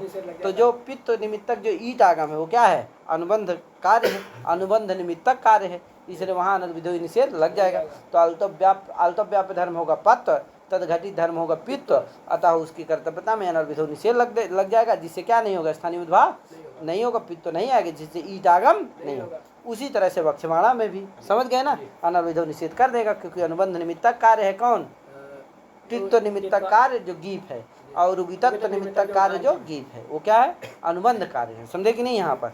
तो जो पित्त निमित्तक जो ईट आगम है वो क्या है? अनुबंध कार्य है, अनुबंध निमित्तक कार्य है, इसलिए वहाँ अनल विधौ निषेध लग जाएगा। तो अल्तव्याप धर्म होगा पत्त, तदघटित धर्म होगा पित्त, अतः उसकी कर्तव्यता में अनल विधौ निषेध लग जाएगा, जिससे क्या नहीं होगा? स्थानीय उद्भाव नहीं होगा, पित्त नहीं आएगा, जिससे ईट आगम नहीं होगा। उसी तरह से वक्षमाणा में भी समझ गए ना? अनल विधौ निषेध कर देगा, क्योंकि अनुबंध निमित्तक कार्य है कौन? टित्व निमित्तक कार्य जो गीप है, और उगितत्व निमित्तक कार्य जो गीप है वो क्या है? अनुबंध कार्य है। समझे कि नहीं? यहाँ पर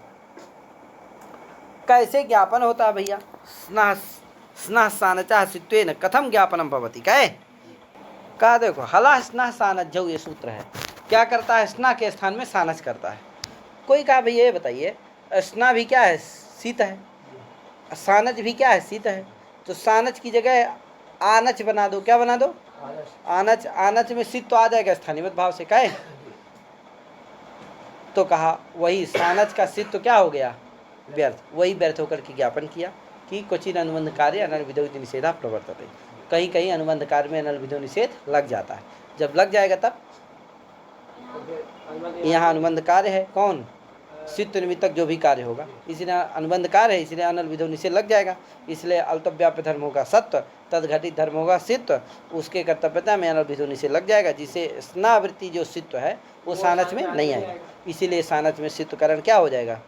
कैसे ज्ञापन होता है भैया? स्नः सानचः सित्वेन कथम ज्ञापनम भवति, कहा देखो हला स्नः सानज्जौ, ये सूत्र है। क्या करता है? स्ना के स्थान में सानच करता है। कोई कहा भैया ये बताइए, स्ना भी क्या है? शीत है, सानच भी क्या है? शीत है। तो सानच की जगह आनच बना दो। क्या बना दो? आनच। आनच में शीत तो आ जाएगा स्थानीय भाव से, कहे तो कहा वही सानच का शीत तो क्या हो गया? व्यर्थ। वही व्यर्थ होकर के ज्ञापन किया कि क्वचित अनुबंध कार्य अनल विधौ निषेधा प्रवर्तते, कहीं कहीं अनुबंध कार्य में अनल विधौ निषेध लग जाता है। जब लग जाएगा तब यहाँ अनुबंध कार्य है कौन? सित्त निमित्तक जो भी कार्य होगा, इसलिए अनुबंध कार्य है, इसलिए अनल विधौ निषेध लग जाएगा। इसलिए अल्तव्याप्य धर्म होगा सत्व, तदघटित धर्म होगा सित्व, उसके कर्तव्यता में अनल विधौ निषेध लग जाएगा, जिससे स्नावृत्ति जो सित्व है वो सानच में नहीं आएगा। इसीलिए सानच में सित्वकरण क्या हो जाएगा?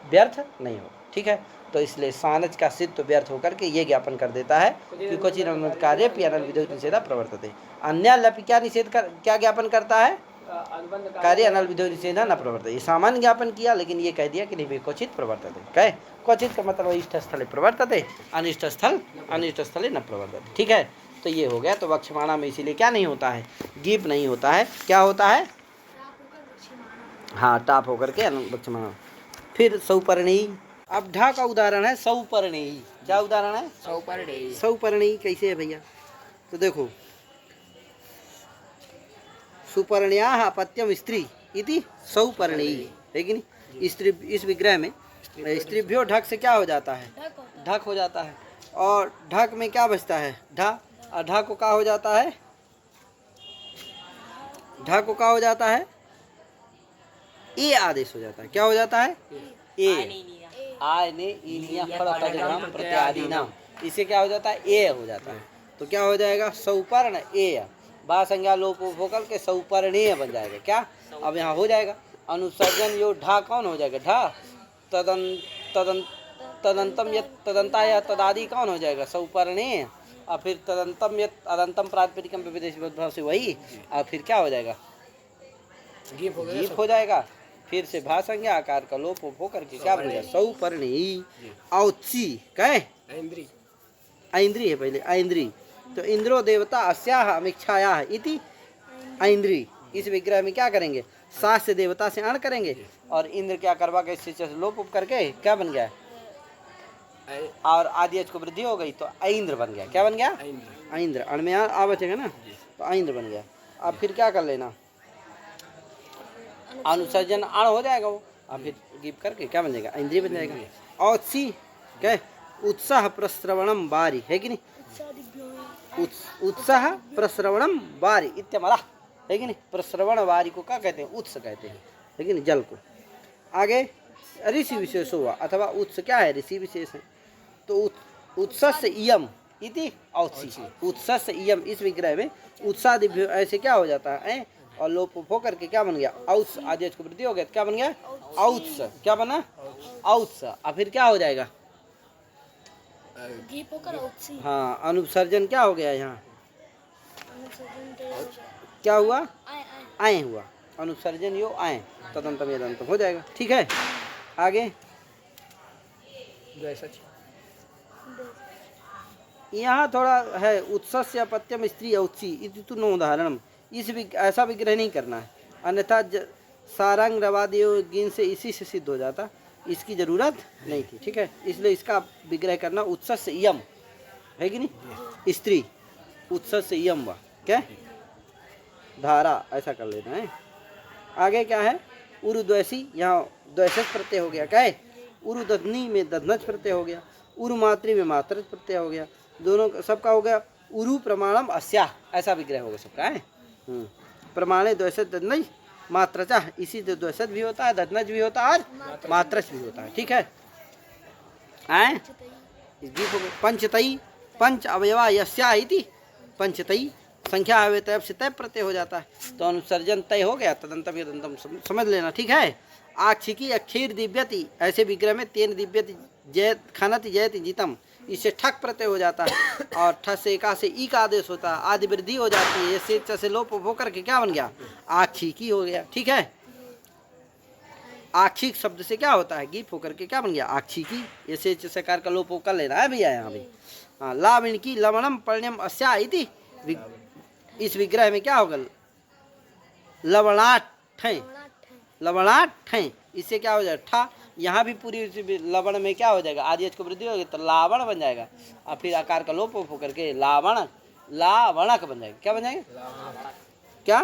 व्यर्थ नहीं हो। ठीक है, तो इसलिए सानच का सित्व व्यर्थ होकर के ये ज्ञापन कर देता है कि क्वचित अनुबंध कार्य अनल विधौ निषेधा प्रवर्तते। अन्य लपि क्या निषेध कर, क्या ज्ञापन करता है? कार्य अनल विधौ निषेधा न प्रवर्तते। ये सामान्य ज्ञापन किया, लेकिन ये कह दिया कि नहीं क्वचित प्रवर्तते। कहे क्वचित का मतलब इष्ट स्थले प्रवर्तते, अनिष्ट स्थले न प्रवर्तते। ठीक है, तो ये हो गया। तो वक्षमाणा में इसीलिए क्या नहीं होता है? गीप नहीं होता है। क्या होता है? हाँ, टाप होकर के वक्षमाणा। फिर सौपर्णी। अब ढा का उदाहरण है सौपर्णी। क्या उदाहरण है? सौपर्णी। सौपर्णी कैसे है भैया? तो देखो सुपर्ण्याः अपत्यम स्त्री इति सौपर्णी, है कि नहीं? स्त्री, इस विग्रह में स्त्रीभ्यो ढक से क्या हो जाता है? ढक हो जाता है। और ढक में क्या बचता है? ढा। और ढा को क्या हो जाता है? ढा को क्या हो जाता है? ए आदेश हो जाता है। क्या हो जाता है? ए आय ने इनिया फल पदग्राम प्रत्यादि नाम, इसे क्या हो जाता है? ए हो जाता है। तो क्या हो जाएगा? सौपर्ण ए, बा संज्ञा लोप होकर के सौपर्णीय बन जाएगा। क्या अब यहाँ हो जाएगा? अनुसर्जन यो ढा कौन हो जाएगा? ढा। तदंतम या तदंता या तदादि कौन हो जाएगा? सौपर्णीय। और फिर तदंतम यत् अदंतम प्रातिपदिकम विदेश भाव से वही, और फिर क्या हो जाएगा? गीप हो गया। गीप हो जाएगा। फिर से भा संज्ञा आकार का लोप हो करके क्या बन गया? सौपर्णी औत्सी कहे ऐन्द्री। ऐन्द्री है पहले, ऐन्द्री। तो इंद्रो देवता अस्याह अमीक्षायाः इति ऐन्द्री। इस विग्रह में क्या करेंगे? सा से देवता से अण करेंगे और इंद्र क्या करवा के इससे लोप उप करके क्या बन गया? और आदि को वृद्धि हो गई तो ऐन्द्र बन गया। क्या बन गया? ऐन्द्र। अण में आ बचेगा ना, तो ऐन्द्र बन गया। अब फिर क्या कर लेना? अनुसर्जन अण हो जाएगा वो, अब फिर गिप करके क्या बन जाएगा? ऐन्द्रिय बन जाएगा। औत्सी क्या? उत्साह प्रश्रवणम बारी है कि नहीं? उत्साह प्रश्रवणम बारी इत्यमला है कि नहीं? प्रश्रवण वारी को क्या कहते हैं? उत्स कहते हैं, है कि नहीं? जल को। आगे ऋषि विशेष हुआ अथवा उत्स क्या है? ऋषि विशेष है। तो उत्सस्य इयम इति औत्सी। उत्सस्य इयम इस विग्रह में उत्सादिभ्यो ऐसे क्या हो जाता है? और लोप हो करके क्या बन गया? औत्स। आदि को वृद्धि हो गया, क्या बन गया? औत्स। क्या बना? औत्स। अब फिर क्या हो जाएगा? हाँ, अनुसर्जन क्या हो गया यहाँ? क्या हुआ? आए हुआ। अनुसर्जन यो आए, तदंतम यदंतम हो जाएगा। ठीक है, आगे यहाँ थोड़ा है उत्सस्य अपत्यम स्त्री औत्सी इति तु न उदाहरणम। इस ऐसा विग्रह नहीं करना है, अन्यथा सारंग रवादियों गिन से इसी से सिद्ध हो जाता, इसकी जरूरत नहीं थी। ठीक है, इसलिए इसका विग्रह करना उत्सस्य इयम है कि नहीं? स्त्री उत्सस्य इयम वा क्या धारा, ऐसा कर लेना है। आगे क्या है? उरुद्वैसी, यहाँ द्वैसज प्रत्यय हो गया। क्या है? उरुदध्नी में दध्नज प्रत्यय हो गया, उरु मातृ में मात्रज प्रत्यय हो गया। दोनों सबका हो गया उरु प्रमाणम अस्या, ऐसा विग्रह होगा सबका है। प्रमाणे द्वैसज दध्नज मात्रचा, इसी से द्वैसज भी होता है, दध्नज भी होता है और मात्रच भी होता है। ठीक है, आए पंचतई पंच अवयवा यस्या इति पंचतई संख्या अवयव तय से तय प्रत्यय हो जाता है। तो अनुसर्जन तय हो गया, तदंतम यदंतम समझ लेना। ठीक है, आक्षिकी अक्षीर दिव्यति, ऐसे विग्रह में तेन दिव्यति जय खनति जयति जीतम, इससे ठक प्रत्यय हो जाता है और ठ से एका से ई का आदेश होता है, आदि वृद्धि हो जाती है। इससे च से लोप होकर के क्या बन गया? आक्षिकी हो गया। ठीक है, आक्षिक शब्द से क्या होता है? गीप होकर के क्या बन गया? आक्षिकी। ऐसे च सकार का लोप कर लेना है भैया यहाँ भी। हाँ, लावणिकी लवणम पर्ण्यम अस्या इति, इस विग्रह में क्या होगा? लवणाठ, लवणाठ, इससे क्या हो जाएगा? ठा। यहाँ भी पूरी लवण में क्या हो जाएगा? आदि को वृद्धि होगी तो लावण बन जाएगा, और फिर आकार का लोप हो करके लावण लावणक बन जाएगा। क्या बन जाएगा? क्या?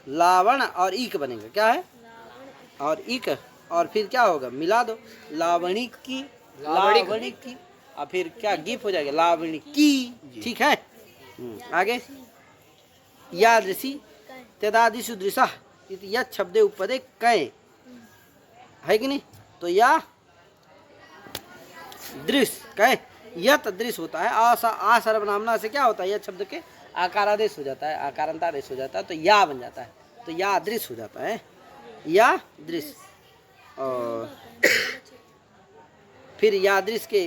लावण और ईक बनेगा। क्या है? और ईक, और फिर क्या होगा? मिला दो, लावणी की, लावणी की, और फिर क्या गीप हो जाएगा? लावणी की। ठीक है, आगे यादृशी तदादिशु दृशा यद शब्दे उपपदे कै है कि नहीं? तो या दृश्य कहे यत दृश्य होता है। आ सर्वनामना से क्या होता है? यह शब्द के आकारादेश हो जाता है, आकारांतादेश हो जाता है, तो या बन जाता है, तो या दृश्य हो जाता है, या दृश्य। और फिर या दृश्य के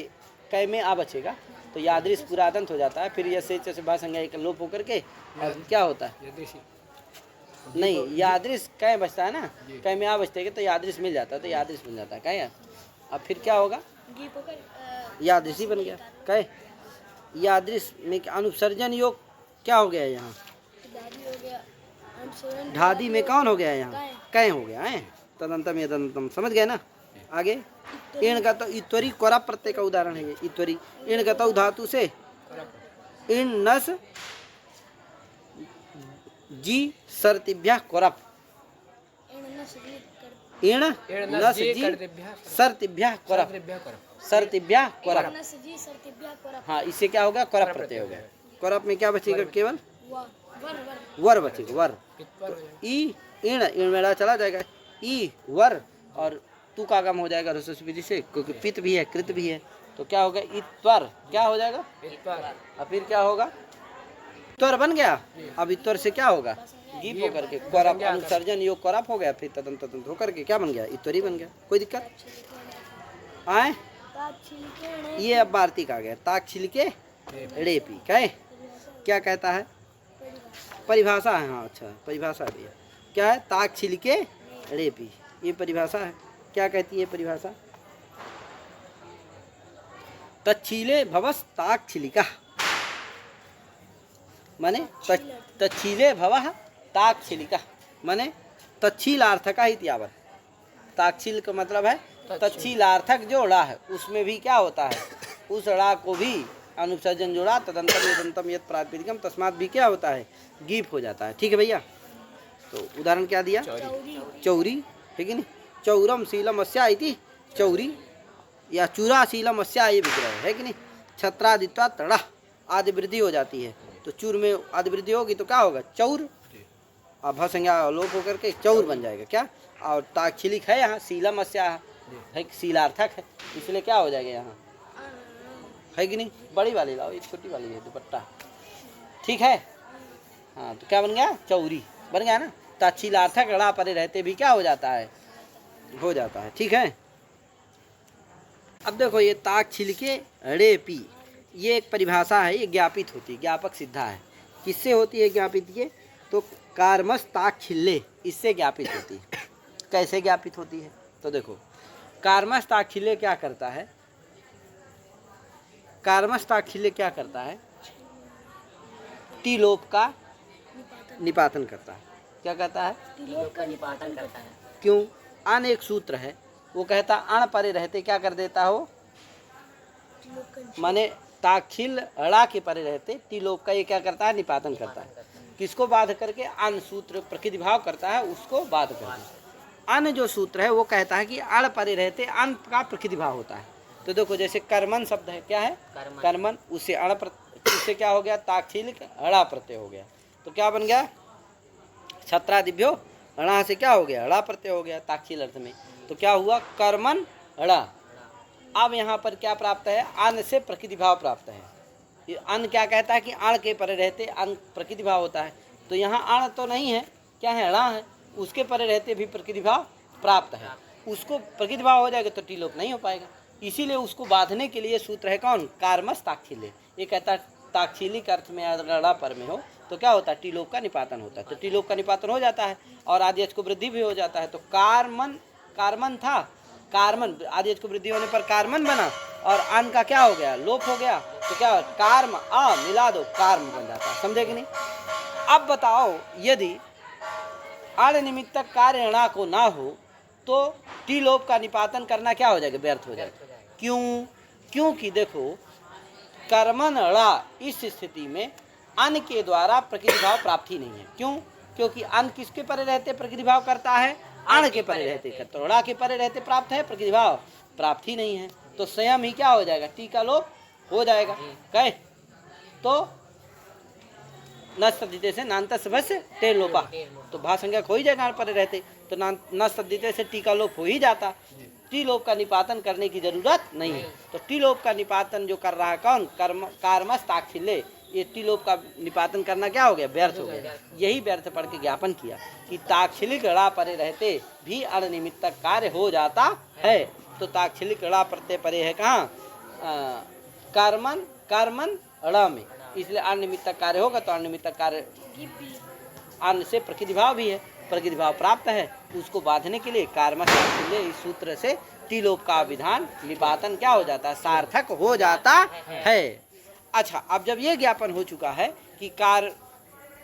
कै में आ बचेगा, तो यादृश पूरा अदंत हो जाता है। फिर यह से भाषंज्ञा एक लोप होकर के क्या होता है? नहीं, यादृश कै बचता है ना, कै में आ बचते हैं तो यादृश मिल जाता है, तो यादृश बन जाता है। कै अब फिर क्या होगा? यादृशी बन गया। कै यादृश में अनुसर्जन योग क्या हो गया यहाँ? ढादी में कौन हो गया यहाँ? कै हो गया है, तदंतम यदंतम। समझ गए ना? आगे इण का तो इत्वरी कोरा प्रत्यय का उदाहरण है ये। इत्वरी इण का तो धातु से इण नस जी सर्तिभ्यः कोरप, इण नस जी सर्तिभ्यः कोरप, सर्तिभ्यः कोरप। हाँ, इससे क्या होगा? कोरप प्रत्यय हो गया। कोरप में क्या बचेगा? केवल वर बचेगा, वर। ई इण इण मेरा चला जाएगा, ई वर, और तू का गम हो जाएगा रसस विधि से, क्योंकि पित भी है कृत भी है, तो क्या होगा? इत्वर। क्या हो जाएगा? और फिर क्या होगा? त्वर बन गया। अब इत्वर से क्या होगा? गीप होकर के कोरप, अनुसर्जन योग कोरप हो गया, फिर तदंत तदंत होकर के क्या बन गया? इत्वरी बन गया। कोई दिक्कत आए? ये अब वार्तिक आ गया। ताक छिलके रेपी। कहे क्या कहता है? परिभाषा है। हाँ अच्छा, परिभाषा है भैया। क्या है? ताक छिलके रेपी, ये परिभाषा है। क्या कहती है परिभाषा? तच्छीले भवस ताक छिलिका, माने तच्छीले भवः ताक छिलिका, माने तच्छीलार्थक इत्यावत। ताक्षील का मतलब है तच्छीलार्थक जो ड़ा है उसमें भी क्या होता है, उस ड़ा को भी अनुपसर्जन जोड़ा तदंतम यदंतम यद प्रातिपदिकम तस्मात भी क्या होता है, गीप हो जाता है। ठीक है भैया। तो उदाहरण क्या दिया? चौरी, है कि नहीं? चौरम शीलम अस्या इति चौरी, या चूरा शीलम अस्या ये विग्रह है कि नहीं? छत्रादित्वा तड़ा आदि वृद्धि हो जाती है, तो चूर में आदि वृद्धि होगी तो क्या होगा? चौर। अब भ संज्ञा लोप होकर के चौर बन जाएगा क्या? और ताक्षिलिक है यहाँ, शीलम अस्या है, शीलार्थक है, इसलिए क्या हो जाएगा यहाँ, है कि नहीं? बड़ी वाली लाओ, ये छोटी वाली है दुपट्टा। ठीक है। हाँ तो क्या बन गया? चौरी बन गया ना। ताक्षिलार्थक ड़ा परे रहते भी क्या हो जाता है, हो जाता है। ठीक है। अब देखो ये ताक छिलके रेपी, ये एक परिभाषा है, ये ज्ञापित होती है, ज्ञापक सिद्धा है। किससे होती है ज्ञापित? ये तो कार्मस ताक छिल्ले, इससे ज्ञापित होती है। कैसे ज्ञापित होती है? तो देखो कार्मस ताक छिल्ले क्या करता है, कार्मस ताक छिल्ले क्या करता है? टी लोप का निपातन करता है। क्या कहता है? टी लोप का निपातन करता है। क्यों? अन एक सूत्र है, वो कहता अण परे रहते क्या कर देता हो, माने ताक्षिल अड़ा के परे रहते टी लोप का ये क्या करता है? निपातन करता है। किसको बाध करके? अन सूत्र प्रकृति भाव करता है उसको बाध करके। अन जो सूत्र है वो कहता है कि अण परे रहते अन का प्रकृति भाव होता है। तो देखो जैसे कर्मन शब्द है, क्या है? कर्मन, उससे अण उससे क्या हो गया? ताक्षिलिक अड़ा प्रत्यय हो गया, तो क्या बन गया? छत्रादिभ्यो अणा से क्या हो गया? अड़ा प्रत्यय हो गया ताक्षिल अर्थ में, तो क्या हुआ? कर्मन अड़ा। अब यहाँ पर क्या प्राप्त है? अन से प्रकृति भाव प्राप्त है। ये अन क्या कहता है कि अण के परे रहते अन प्रकृति भाव होता है, तो यहाँ अण तो नहीं है, क्या है? अड़ा है, उसके परे रहते भी प्रकृति भाव प्राप्त है। उसको प्रकृति भाव हो जाएगा तो टीलोप नहीं हो पाएगा, इसीलिए उसको बांधने के लिए सूत्र है कौन? कार्मस ताक्षिल्य। ये कहता है ताक्षिलिक अर्थ में अगर अड़ा पर में हो तो क्या होता है? टीलोप का निपातन होता है, तो टीलोप का निपातन हो जाता है और आदेश को वृद्धि भी हो जाता है। तो कार्मन था, कार्मन आदेश को वृद्धि होने पर कार्मन बना और अन का क्या हो गया? लोप हो गया, तो क्या? कार्म आ मिला दो, कार्म बन जाता है। समझे कि नहीं? अब बताओ यदि अण निमित्तक कार्य अणा को ना हो तो टी लोप का निपातन करना क्या हो जाएगा? व्यर्थ हो जाएगा। क्यों? क्योंकि देखो कर्मन अड़ा इस स्थिति में अन के द्वारा प्रकृति भाव प्राप्ति नहीं है। क्यों? क्योंकि अन किसके परे रहते प्रकृति भाव करता है? अण के परे रहते करता, अड़ा के परे रहते प्राप्त है, प्रकृति भाव प्राप्ति नहीं है, तो स्वयं ही क्या हो जाएगा? टी का लोप हो जाएगा। कहे तो न सदिते से नान्त सभस्य टेर लोपा, तो भा संज्ञा हो ही जाएगा अण परे रहते, तो न सदिते से टी का लोप हो ही जाता। टी लोप का निपातन करने की जरूरत नहीं है। तो टी लोप का निपातन जो कर रहा है कौन? कार्मस ताक्षिल्य। ये टी लोप का निपातन करना क्या हो गया? व्यर्थ हो गया। यही व्यर्थ पढ़ के ज्ञापन किया कि ताक्षिलिक अड़ा परे रहते भी अण निमित्तक कार्य हो जाता है। तो ताक्षिलिक अड़ा प्रत्यय परे है कहाँ? कार्मन अड़ा में, इसलिए अण निमित्तक कार्य होगा तो अण निमित्तक कार्य अन्न से प्रकृति भाव भी है, प्रकृति भाव प्राप्त है, उसको बांधने के लिए कार्मस इस सूत्र से टी लोप का विधान निपातन क्या हो जाता है? सार्थक हो जाता है। अच्छा, अब जब ये ज्ञापन हो चुका है कि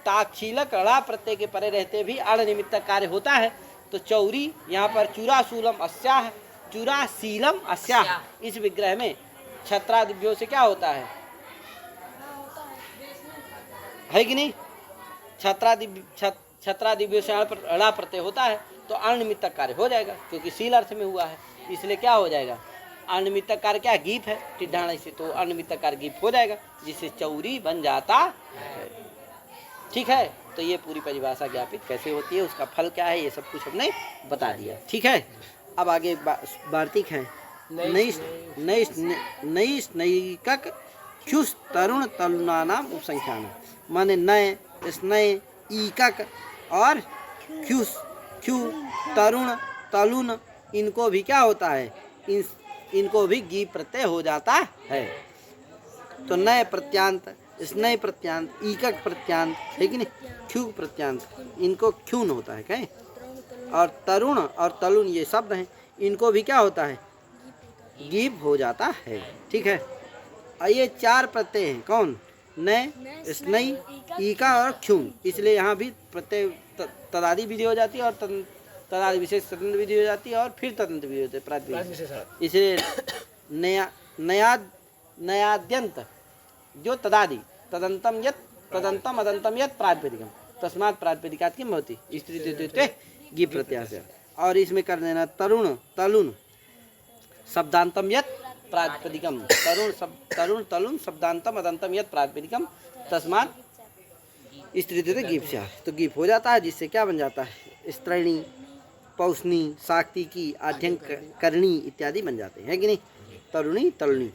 ताक्षिलक अड़ा प्रत्यय के परे रहते भी अण निमित्तक कार्य होता है, तो चौरी यहाँ पर चूराशूलम अस्याह, चूराशीलम अस्याह इस विग्रह में छत्रादिभ्यो से क्या होता है कि नहीं? छत्रादिभ्यो से अड़ा प्रत्यय होता है तो अण निमित्तक कार्य हो जाएगा, क्योंकि शील अर्थ में हुआ है, इसलिए क्या हो जाएगा? अनिमित्तक कार्य क्या? गीप है टिड्ढाना से, तो अनिमित्तक कार्य गीप हो जाएगा, जिससे चौरी बन जाता है। ठीक है। तो ये पूरी परिभाषा ज्ञापित कैसे होती है, उसका फल क्या है, ये सब कुछ हमने बता दिया। ठीक है। अब आगे वार्तिक है। नैष्णैकक क्षुष तरुण तरुणानाम उपसंख्यान, माने नय, स्नय, ईकक और क्षुष, क्षु, तरुण, तलुन, इनको भी क्या होता है? इनको भी गीप प्रत्यय हो जाता है। तो नए प्रत्यांत, स्नय प्रत्यांत, ईकक प्रत्यांत है कि नहीं, ख्यू प्रत्यांत, इनको ख्यून होता है कहे। और तरुण और तलुन ये शब्द हैं, इनको भी क्या होता है, गीप हो जाता है। ठीक है। और ये 4 प्रत्यय हैं, कौन, नय, स्नई, ईका और ख्यून, इसलिए यहाँ भी प्रत्यय तदादि विधि हो जाती है और तदादि विशेष स्वतंत्र विधि हो जाती है और फिर तदंत विधि होते हैं प्रातिपदिक। इसलिए नयाद्यंत जो तदादि, तदंतम यत्, तदंतम अदंतम यत् प्रातिपदिकम, तस्मात् प्रातिपदिकात् किम भवति, स्त्री द्वितीय गीप प्रत्याह से। और इसमें कर देना तरुण तलुन शब्दांतम यत् प्रातिपदिकम, तरुण तलुन शब्दांतम अदंतम यत् प्रातिपदिकम, तस्मात् स्त्री द्वितीय गीप से। तो गीप हो जाता है, जिससे क्या बन जाता है, स्त्रैणी, पौष्णी, साक्तिकी, आढ्यंक करणी इत्यादि बन जाते हैं, है कि नहीं, तरुणी तलुणी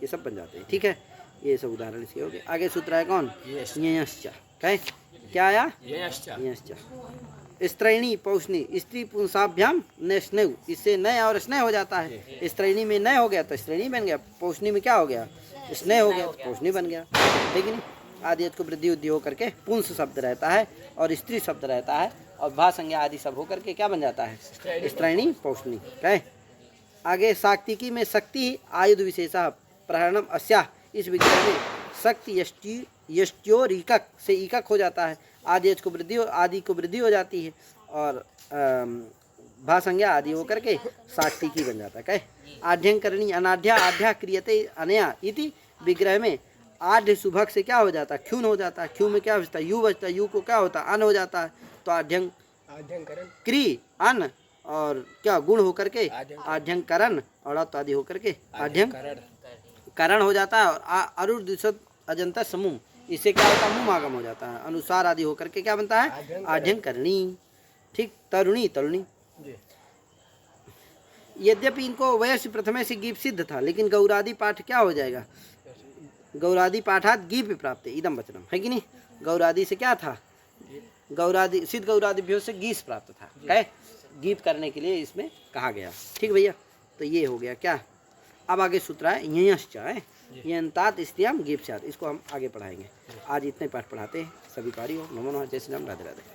ये सब बन जाते हैं। ठीक है, ये सब उदाहरण इसके हो गए। आगे सूत्र है कौन, यश्च, कहे क्या आया, यश्च, स्त्रैणी पौष्णी, स्त्री पुंसाभ्याम न स्नेह, इससे नय और स्नेह हो जाता है। स्त्रैणी में नय हो गया तो स्त्रैणी बन गया, पौष्णी में क्या हो गया, स्नेह हो गया तो पौष्णी बन गया, लेकिन आदि को वृद्धि उद्धि होकर के पुंस शब्द रहता है और स्त्री शब्द रहता है और भा संज्ञा आदि सब होकर के क्या बन जाता है, स्त्रैणी पौष्णी। कहे आगे साक्तिकी में शक्ति आयुध विशेषा प्रहरणम अस्या, इस विग्रह में शक्ति यष्ट्योर ईकक से ईकक हो जाता है, आदि को वृद्धि हो जाती है और भा संज्ञा आदि होकर के साक्तिकी बन जाता है। कहे आढ्यंकरणी अनाढ्या आढ्या क्रियते अनया इति विग्रह में आढ्य सुभग से क्या हो जाता है, ख्यून हो जाता है, ख्यू में क्या बचता है, यू बचता है, यू को क्या होता है, अन हो जाता है, तो आढ्यंग क्री अन और क्या गुण होकर के आढ्यंकरण और आदि होकर के आढ्यंग करण हो जाता है और अरुद्ध अजंता समूह, इससे क्या होता है, मुँह आगम हो जाता है, अनुसार आदि होकर के क्या बनता है, आढ्यंकरणी। ठीक, तरुणी तरुणी। यद्यपि इनको वयस्य प्रथमे से गीप सिद्ध था, लेकिन गौरादि पाठ क्या हो जाएगा, गौरादि पाठात गीप प्राप्त इदम वचनम, है कि नहीं, गौरादि से क्या था, गौरादि सिद्ध गौरादिभ्यो से गीस प्राप्त था, कहे गीप करने के लिए इसमें कहा गया। ठीक भैया, तो ये हो गया क्या। अब आगे सूत्र है यश्च, यंतात स्त्रियाम गीप स्यात्, इसको हम आगे पढ़ाएंगे। आज इतने पाठ पढ़ाते हैं, सभी कार्य हो। नमो नमः, जय श्री राम, राधे राधे।